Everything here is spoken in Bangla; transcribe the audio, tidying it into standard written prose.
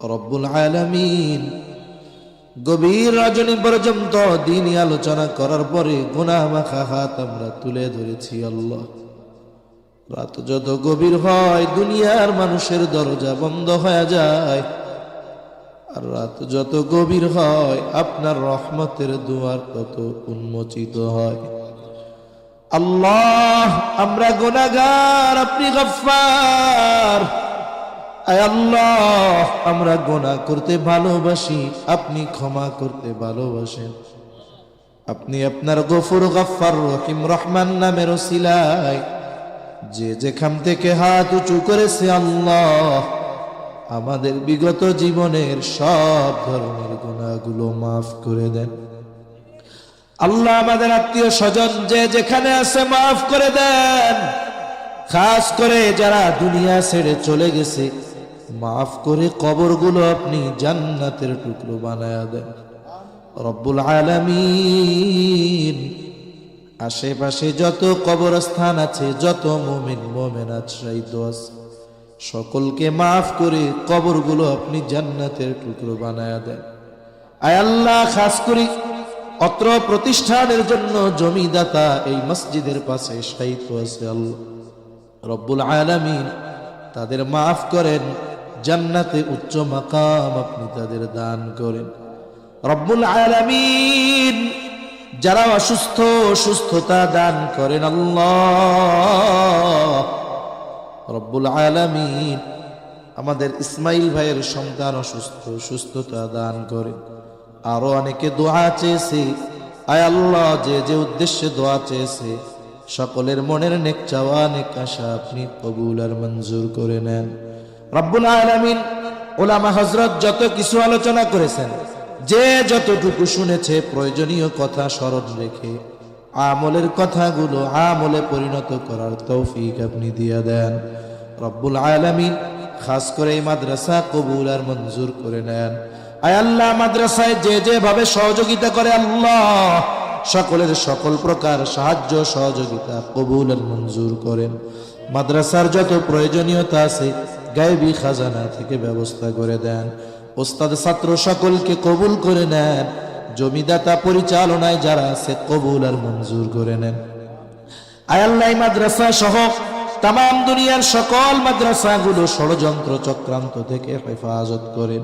রব্বুল আলামিন গভীর রজনী পর্যন্ত দ্বীনি আলোচনা করার পরে গুনাহ মাখা হাত আমরা তুলে ধরেছি। আল্লাহ, রাত যত গভীর হয় দুনিয়ার মানুষের দরজা বন্ধ হয়ে যায়, আর রাত যত গভীর হয় আপনার রহমতের দুয়ার তত উন্মোচিত হয়। আল্লাহ, আমরা গুনাহগার, আপনি গফফার। আয় আল্লাহ, আমরা গুনাহ করতে ভালোবাসি, আপনি ক্ষমা করতে ভালোবাসেন। আপনি আপনার গফুর, গফফার, রহিম, রহমান নামের ওসিলায় যে যেখান থেকে হাত উঁচু করেছে আল্লাহ আমাদের বিগত জীবনের সব ধরনের গুনাহগুলো মাফ করে দেন। আল্লাহ, আমাদের আত্মীয় স্বজন যে যেখানে আছে মাফ করে দেন। খাস করে যারা দুনিয়া ছেড়ে চলে গেছে মাফ করে কবরগুলো আপনি জান্নাতের টুকরো বানায়া দেন রব্বুল আলামিন। আশেপাশে যত কবরস্থান আছে, যত মুমিন মুমিনাত শহীদ আছে, সকলকে মাফ করে কবরগুলো আপনি জান্নাতের টুকরো বানায়া দেন। আয় আল্লাহ, খাস করে অত্র প্রতিষ্ঠানের জন্য জমিদাতা এই মসজিদের পাশে শহীদ আছে আল্লাহ রব্বুল আলামিন, তাদের মাফ করেন, জান্নাতে উচ্চ মাকাম আপনি তাদের দান করেন রব্বুল আলামিন। যারা অসুস্থ সুস্থতা দান করেন আল্লাহ রব্বুল আলামিন। আমাদের ইসমাইল ভাইয়ের সন্তান অসুস্থ, সুস্থতা দান করেন। আরো অনেকে দোয়া চেয়েছে, আয় আল্লাহ, যে যে উদ্দেশ্যে দোয়া চেয়েছে সকলের মনের নেক চাওয়া, নেক আশা আপনি কবুল আর মঞ্জুর করে নেন রব্বুল আলামিন। ওলামা হযরত যত কিছু আলোচনা করেছেন, যে যতটুকু শুনেছে প্রয়োজনীয় কথা স্মরণ রেখে আমলের কথাগুলো আমলে পরিণত করার তৌফিক আপনি দিয়ে দেন রব্বুল আলামিন। খাস করে এই মাদ্রাসা কবুল আর মঞ্জুর করে নেন। আয় আল্লাহ, মাদ্রাসায় যে যেভাবে সহযোগিতা করে আল্লাহ সকলের সকল প্রকার সাহায্য সহযোগিতা কবুল আর মঞ্জুর করেন। মাদ্রাসার যত প্রয়োজনীয়তা আছে গায়বী খাজানা থেকে ব্যবস্থা করে দেন। ওস্তাদ ছাত্র সকলকে কবুল করে নেন। জমিদাতা পরিচালনায় যারা আছে কবুল আর মঞ্জুর করে নেন। আয় আল্লাহ, মাদ্রাসা সহ তাম দুনিয়ার সকল মাদ্রাসাগুলো ষড়যন্ত্র চক্রান্ত থেকে হেফাজত করেন।